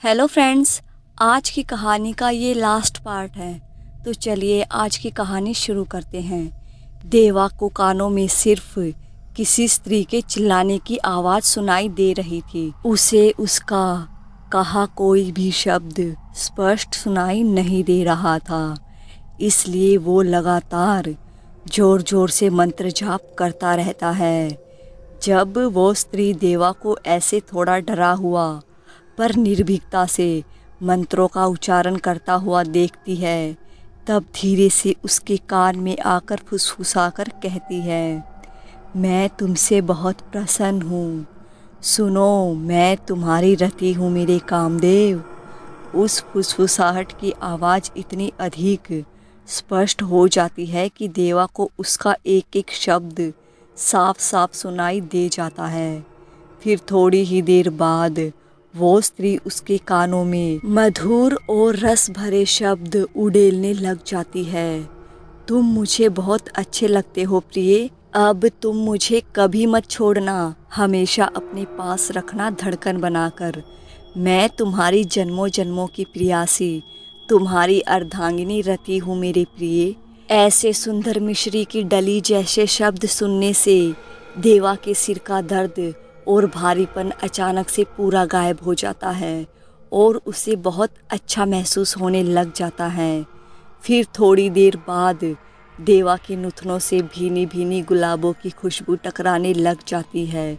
Hello friends, आज की कहानी का ये लास्ट पार्ट है। तो चलिए आज की कहानी शुरू करते हैं। देवा को कानों में सिर्फ किसी स्त्री के चिल्लाने की आवाज़ सुनाई दे रही थी। उसे उसका कहा कोई भी शब्द स्पष्ट सुनाई नहीं दे रहा था, इसलिए वो लगातार ज़ोर ज़ोर से मंत्र जाप करता रहता है। जब वो स्त्री देवा को ऐसे थोड़ा डरा हुआ पर निर्भीकता से मंत्रों का उच्चारण करता हुआ देखती है, तब धीरे से उसके कान में आकर फुसफुसाकर कहती है, मैं तुमसे बहुत प्रसन्न हूँ। सुनो, मैं तुम्हारी रति हूँ मेरे कामदेव। उस फुसफुसाहट की आवाज़ इतनी अधिक स्पष्ट हो जाती है कि देवा को उसका एक एक शब्द साफ साफ सुनाई दे जाता है। फिर थोड़ी ही देर बाद वो स्त्री उसके कानों में मधुर और रस भरे शब्द उड़ेलने लग जाती है। तुम मुझे बहुत अच्छे लगते हो प्रिय, अब तुम मुझे कभी मत छोड़ना, हमेशा अपने पास रखना धड़कन बनाकर। मैं तुम्हारी जन्मों जन्मों की प्रियासी, तुम्हारी अर्धांगिनी रति हूँ मेरे प्रिय। ऐसे सुंदर मिश्री की डली जैसे शब्द सुनने से देवा के सिर का दर्द और भारीपन अचानक से पूरा गायब हो जाता है और उसे बहुत अच्छा महसूस होने लग जाता है। फिर थोड़ी देर बाद देवा के नुथनों से भीनी भीनी गुलाबों की खुशबू टकराने लग जाती है।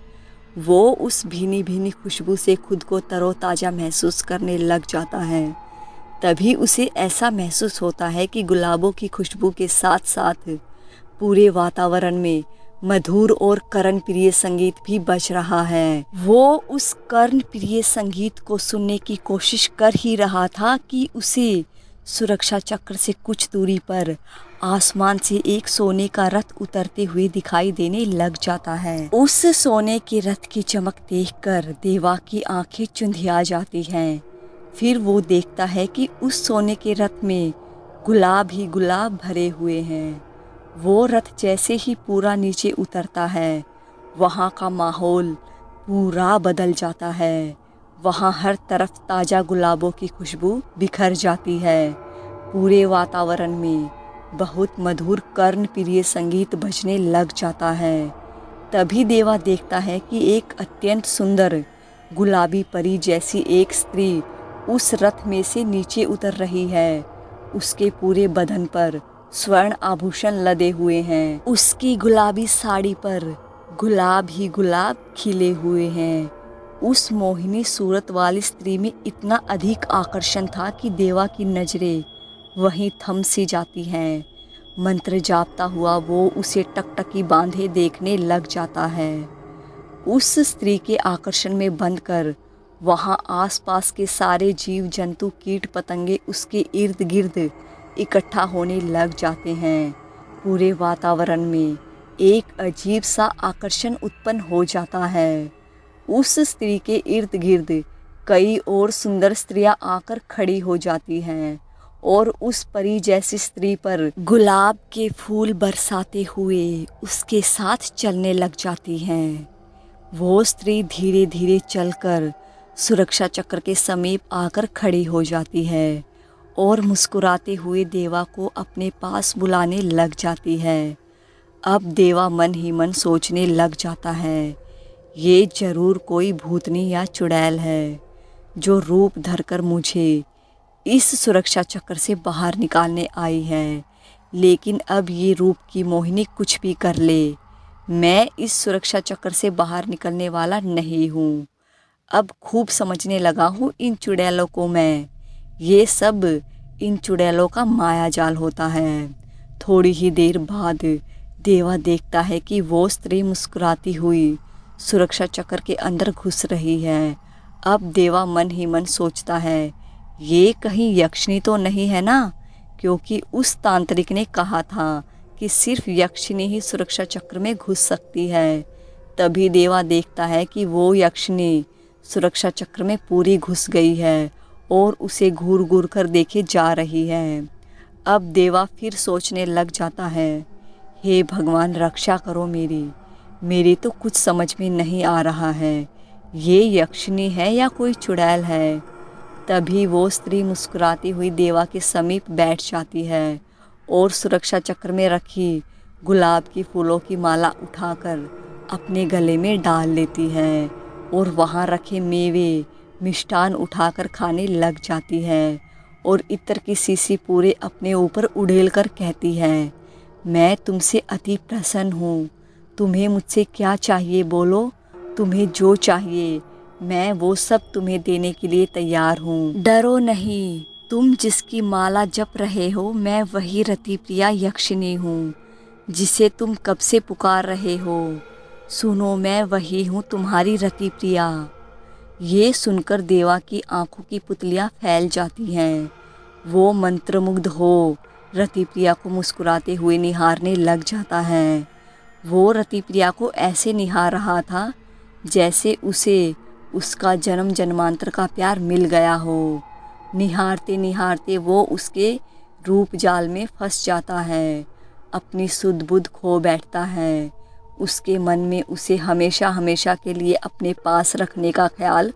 वो उस भीनी भीनी खुशबू से खुद को तरोताज़ा महसूस करने लग जाता है। तभी उसे ऐसा महसूस होता है कि गुलाबों की खुशबू के साथ साथ पूरे वातावरण में मधुर और कर्णप्रिय संगीत भी बज रहा है। वो उस कर्णप्रिय संगीत को सुनने की कोशिश कर ही रहा था कि उसे सुरक्षा चक्र से कुछ दूरी पर आसमान से एक सोने का रथ उतरते हुए दिखाई देने लग जाता है। उस सोने के रथ की चमक देखकर देवा की आंखें चुंधिया जाती हैं। फिर वो देखता है कि उस सोने के रथ में गुलाब ही गुलाब भरे हुए हैं। वो रथ जैसे ही पूरा नीचे उतरता है, वहाँ का माहौल पूरा बदल जाता है। वहाँ हर तरफ ताज़ा गुलाबों की खुशबू बिखर जाती है। पूरे वातावरण में बहुत मधुर कर्णप्रिय संगीत बजने लग जाता है। तभी देवा देखता है कि एक अत्यंत सुंदर गुलाबी परी जैसी एक स्त्री उस रथ में से नीचे उतर रही है। उसके पूरे बदन पर स्वर्ण आभूषण लदे हुए हैं। उसकी गुलाबी साड़ी पर गुलाब ही गुलाब खिले हुए हैं। उस मोहिनी सूरत वाली स्त्री में इतना अधिक आकर्षण था कि देवा की नज़रें वहीं थम सी जाती हैं। मंत्र जापता हुआ वो उसे टकटकी बांधे देखने लग जाता है। उस स्त्री के आकर्षण में बंधकर वहाँ आसपास के सारे जीव जंतु कीट पतंगे उसके इर्द गिर्द इकट्ठा होने लग जाते हैं। पूरे वातावरण में एक अजीब सा आकर्षण उत्पन्न हो जाता है। उस स्त्री के इर्द गिर्द कई और सुंदर स्त्रियां आकर खड़ी हो जाती हैं और उस परी जैसी स्त्री पर गुलाब के फूल बरसाते हुए उसके साथ चलने लग जाती हैं। वो स्त्री धीरे धीरे चलकर सुरक्षा चक्र के समीप आकर खड़ी हो जाती है और मुस्कुराते हुए देवा को अपने पास बुलाने लग जाती है। अब देवा मन ही मन सोचने लग जाता है, ये जरूर कोई भूतनी या चुड़ैल है जो रूप धरकर मुझे इस सुरक्षा चक्र से बाहर निकालने आई है। लेकिन अब ये रूप की मोहिनी कुछ भी कर ले, मैं इस सुरक्षा चक्र से बाहर निकलने वाला नहीं हूँ। अब खूब समझने लगा हूँ इन चुड़ैलों को मैं। ये सब इन चुड़ैलों का माया जाल होता है। थोड़ी ही देर बाद देवा देखता है कि वो स्त्री मुस्कुराती हुई सुरक्षा चक्र के अंदर घुस रही है। अब देवा मन ही मन सोचता है, ये कहीं यक्षिणी तो नहीं है ना, क्योंकि उस तांत्रिक ने कहा था कि सिर्फ यक्षिणी ही सुरक्षा चक्र में घुस सकती है। तभी देवा देखता है कि वो यक्षिणी सुरक्षा चक्र में पूरी घुस गई है और उसे घूर घूर कर देखे जा रही है। अब देवा फिर सोचने लग जाता है, हे भगवान रक्षा करो मेरी तो कुछ समझ में नहीं आ रहा है, ये यक्षिणी है या कोई चुड़ैल है। तभी वो स्त्री मुस्कुराती हुई देवा के समीप बैठ जाती है और सुरक्षा चक्र में रखी गुलाब की फूलों की माला उठाकर अपने गले में डाल लेती है और वहाँ रखे मेवे मिष्ठान उठाकर खाने लग जाती है और इत्र की शीशी पूरे अपने ऊपर उड़ेल कर कहती है, मैं तुमसे अति प्रसन्न हूँ। तुम्हें मुझसे क्या चाहिए बोलो, तुम्हें जो चाहिए मैं वो सब तुम्हें देने के लिए तैयार हूँ। डरो नहीं, तुम जिसकी माला जप रहे हो मैं वही रतिप्रिया यक्षिणी हूँ जिसे तुम कब से पुकार रहे हो। सुनो, मैं वही हूँ तुम्हारी रतिप्रिया। ये सुनकर देवा की आंखों की पुतलियाँ फैल जाती हैं। वो मंत्रमुग्ध हो रतिप्रिया को मुस्कुराते हुए निहारने लग जाता है। वो रतिप्रिया को ऐसे निहार रहा था जैसे उसे उसका जन्म जन्मांतर का प्यार मिल गया हो। निहारते निहारते वो उसके रूप जाल में फंस जाता है, अपनी सुध बुध खो बैठता है। उसके मन में उसे हमेशा हमेशा के लिए अपने पास रखने का ख्याल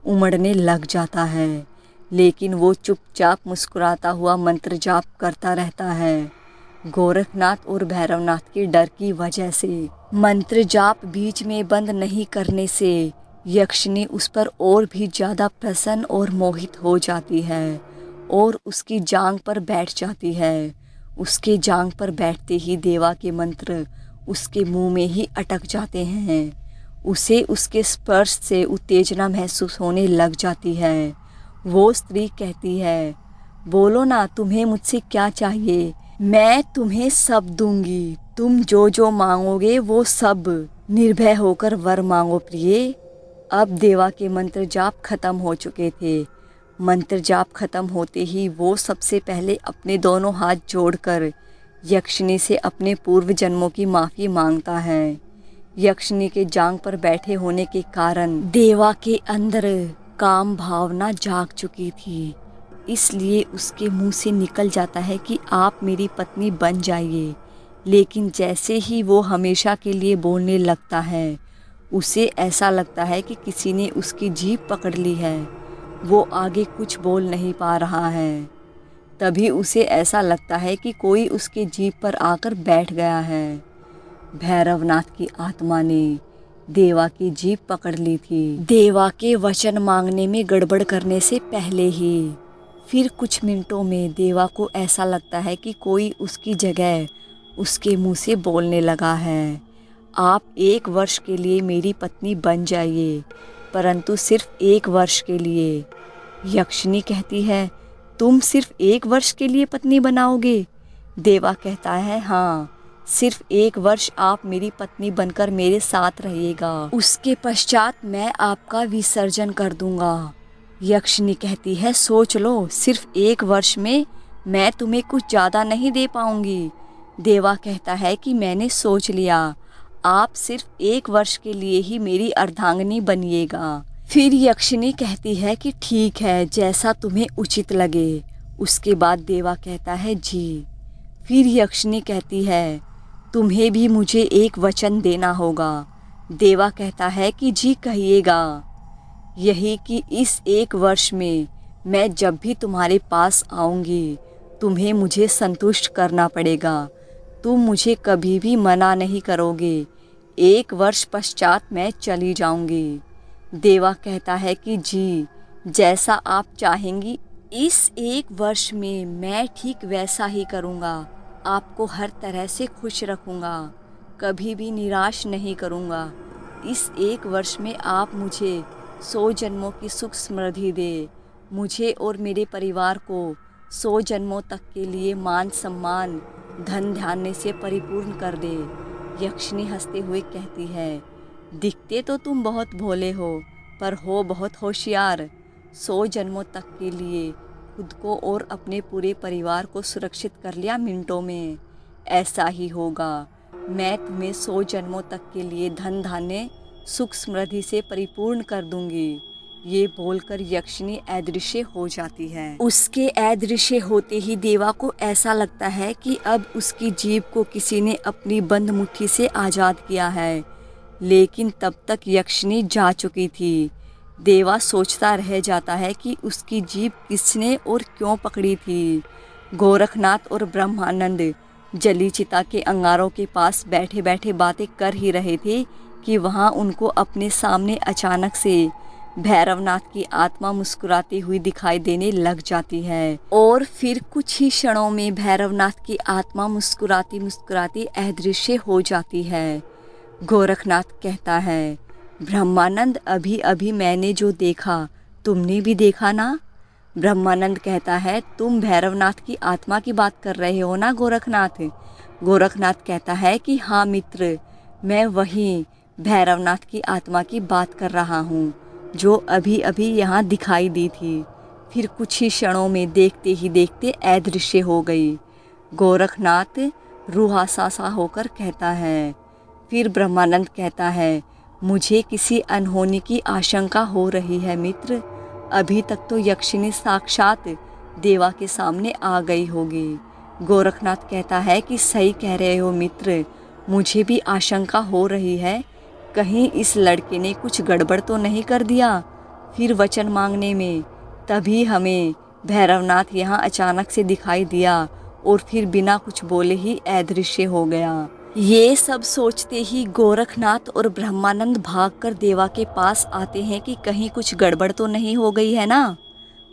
उमड़ने लग जाता है, लेकिन वो चुपचाप मुस्कुराता हुआ मंत्र जाप करता रहता है। गोरखनाथ और भैरवनाथ के डर की वजह से मंत्र जाप बीच में बंद नहीं करने से यक्षिणी उस पर और भी ज़्यादा प्रसन्न और मोहित हो जाती है और उसकी जांघ पर बैठ जाती है। उसके जांघ पर बैठते ही देवा के मंत्र उसके मुंह में ही अटक जाते हैं। उसे उसके स्पर्श से उत्तेजना महसूस होने लग जाती है। वो स्त्री कहती है, बोलो ना, तुम्हें मुझसे क्या चाहिए, मैं तुम्हें सब दूंगी। तुम जो जो मांगोगे वो सब। निर्भय होकर वर मांगो प्रिय। अब देवा के मंत्र जाप खत्म हो चुके थे। मंत्र जाप खत्म होते ही वो सबसे पहले अपने दोनों हाथ जोड़कर यक्षिणी से अपने पूर्व जन्मों की माफ़ी मांगता है। यक्षिणी के जांघ पर बैठे होने के कारण देवा के अंदर काम भावना जाग चुकी थी, इसलिए उसके मुंह से निकल जाता है कि आप मेरी पत्नी बन जाइए। लेकिन जैसे ही वो हमेशा के लिए बोलने लगता है, उसे ऐसा लगता है कि किसी ने उसकी जीभ पकड़ ली है। वो आगे कुछ बोल नहीं पा रहा है। तभी उसे ऐसा लगता है कि कोई उसके जीभ पर आकर बैठ गया है। भैरवनाथ की आत्मा ने देवा की जीभ पकड़ ली थी, देवा के वचन मांगने में गड़बड़ करने से पहले ही। फिर कुछ मिनटों में देवा को ऐसा लगता है कि कोई उसकी जगह उसके मुंह से बोलने लगा है, आप 1 वर्ष के लिए मेरी पत्नी बन जाइए, परंतु सिर्फ 1 वर्ष के लिए। यक्षिणी कहती है, तुम सिर्फ 1 वर्ष के लिए पत्नी बनाओगे? देवा कहता है, हाँ, सिर्फ 1 वर्ष आप मेरी पत्नी बनकर मेरे साथ रहिएगा, उसके पश्चात मैं आपका विसर्जन कर दूंगा। यक्षिणी कहती है, सोच लो, सिर्फ 1 वर्ष में मैं तुम्हें कुछ ज़्यादा नहीं दे पाऊंगी। देवा कहता है कि मैंने सोच लिया, आप सिर्फ 1 वर्ष के लिए ही मेरी अर्धांगिनी बनिएगा। फिर यक्षिणी कहती है कि ठीक है, जैसा तुम्हें उचित लगे। उसके बाद देवा कहता है, जी। फिर यक्षिणी कहती है, तुम्हें भी मुझे एक वचन देना होगा। देवा कहता है कि जी कहिएगा। यही कि इस 1 वर्ष में मैं जब भी तुम्हारे पास आऊँगी, तुम्हें मुझे संतुष्ट करना पड़ेगा। तुम मुझे कभी भी मना नहीं करोगे। 1 वर्ष पश्चात मैं चली जाऊंगी। देवा कहता है कि जी, जैसा आप चाहेंगी। इस 1 वर्ष में मैं ठीक वैसा ही करूँगा। आपको हर तरह से खुश रखूँगा, कभी भी निराश नहीं करूँगा। इस 1 वर्ष में आप मुझे 100 जन्मों की सुख समृद्धि दे, मुझे और मेरे परिवार को 100 जन्मों तक के लिए मान सम्मान धन धान्य से परिपूर्ण कर दे। यक्षिणी हंसते हुए कहती है, दिखते तो तुम बहुत भोले हो, पर हो बहुत होशियार। 100 जन्मों तक के लिए खुद को और अपने पूरे परिवार को सुरक्षित कर लिया मिनटों में। ऐसा ही होगा, मैं तुम्हें 100 जन्मों तक के लिए धन धान्य सुख समृद्धि से परिपूर्ण कर दूंगी। ये बोलकर यक्षिणी अदृश्य हो जाती है। उसके अदृश्य होते ही देवा को ऐसा लगता है कि अब उसकी जीभ को किसी ने अपनी बंद मुट्ठी से आज़ाद किया है, लेकिन तब तक यक्षिणी जा चुकी थी। देवा सोचता रह जाता है कि उसकी जीभ किसने और क्यों पकड़ी थी। गोरखनाथ और ब्रह्मानंद जली चिता के अंगारों के पास बैठे बैठे बातें कर ही रहे थे कि वहाँ उनको अपने सामने अचानक से भैरवनाथ की आत्मा मुस्कुराती हुई दिखाई देने लग जाती है। और फिर कुछ ही क्षणों में भैरवनाथ की आत्मा मुस्कुराती मुस्कुराती अदृश्य हो जाती है। गोरखनाथ कहता है, ब्रह्मानंद अभी अभी मैंने जो देखा तुमने भी देखा ना? ब्रह्मानंद कहता है, तुम भैरवनाथ की आत्मा की बात कर रहे हो ना गोरखनाथ? गोरखनाथ कहता है कि हाँ मित्र, मैं वही भैरवनाथ की आत्मा की बात कर रहा हूँ जो अभी अभी यहाँ दिखाई दी थी। फिर कुछ ही क्षणों में देखते ही देखते अदृश्य हो गई। गोरखनाथ रूहासा सा होकर कहता है। फिर ब्रह्मानंद कहता है, मुझे किसी अनहोनी की आशंका हो रही है मित्र। अभी तक तो यक्षिनी साक्षात देवा के सामने आ गई होगी। गोरखनाथ कहता है कि सही कह रहे हो मित्र, मुझे भी आशंका हो रही है, कहीं इस लड़के ने कुछ गड़बड़ तो नहीं कर दिया। फिर वचन मांगने में तभी हमें भैरवनाथ यहाँ अचानक से दिखाई दिया और फिर बिना कुछ बोले ही अदृश्य हो गया। ये सब सोचते ही गोरखनाथ और ब्रह्मानंद भागकर देवा के पास आते हैं कि कहीं कुछ गड़बड़ तो नहीं हो गई है ना।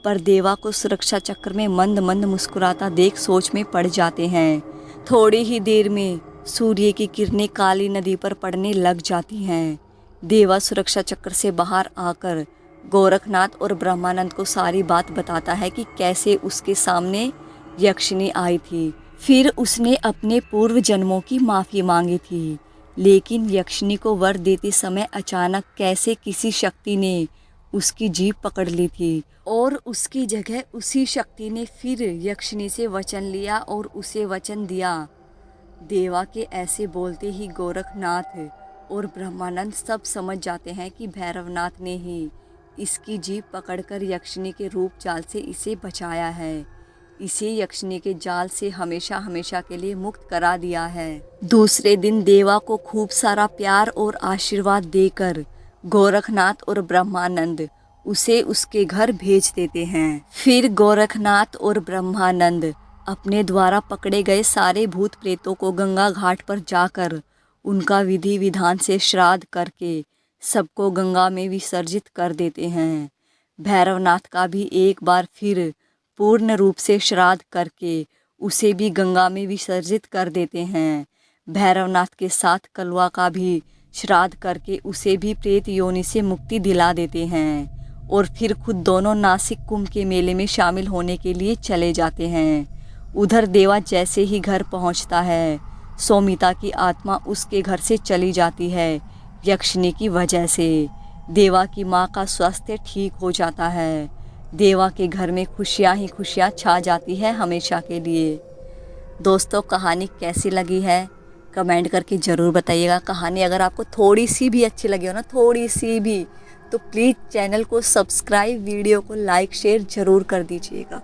पर देवा को सुरक्षा चक्र में मंद मंद मुस्कुराता देख सोच में पड़ जाते हैं। थोड़ी ही देर में सूर्य की किरणें काली नदी पर पड़ने लग जाती हैं। देवा सुरक्षा चक्र से बाहर आकर गोरखनाथ और ब्रह्मानंद को सारी बात बताता है कि कैसे उसके सामने यक्षिनी आई थी। फिर उसने अपने पूर्व जन्मों की माफ़ी मांगी थी, लेकिन यक्षिनी को वर देते समय अचानक कैसे किसी शक्ति ने उसकी जीभ पकड़ ली थी और उसकी जगह उसी शक्ति ने फिर यक्षिनी से वचन लिया और उसे वचन दिया। देवा के ऐसे बोलते ही गोरखनाथ और ब्रह्मानंद सब समझ जाते हैं कि भैरवनाथ ने ही इसकी जीभ पकड़कर यक्षिनी के रूप जाल से इसे बचाया है, इसे यक्षिनी के जाल से हमेशा हमेशा के लिए मुक्त करा दिया है। दूसरे दिन देवा को खूब सारा प्यार और आशीर्वाद देकर गोरखनाथ और ब्रह्मानंद उसे उसके घर भेज देते हैं। फिर गोरखनाथ और ब्रह्मानंद अपने द्वारा पकड़े गए सारे भूत प्रेतों को गंगा घाट पर जाकर उनका विधि विधान से श्राद्ध करके सबको गंगा में विसर्जित कर देते हैं। भैरवनाथ का भी एक बार फिर पूर्ण रूप से श्राद्ध करके उसे भी गंगा में विसर्जित कर देते हैं। भैरवनाथ के साथ कलवा का भी श्राद्ध करके उसे भी प्रेत योनि से मुक्ति दिला देते हैं और फिर खुद दोनों नासिक कुंभ के मेले में शामिल होने के लिए चले जाते हैं। उधर देवा जैसे ही घर पहुंचता है, सौमिता की आत्मा उसके घर से चली जाती है यक्षिनी की वजह से। देवा की माँ का स्वास्थ्य ठीक हो जाता है। देवा के घर में खुशियाँ ही खुशियाँ छा जाती है हमेशा के लिए। दोस्तों, कहानी कैसी लगी है कमेंट करके ज़रूर बताइएगा। कहानी अगर आपको थोड़ी सी भी अच्छी लगी हो ना, थोड़ी सी भी, तो प्लीज़ चैनल को सब्सक्राइब, वीडियो को लाइक शेयर ज़रूर कर दीजिएगा।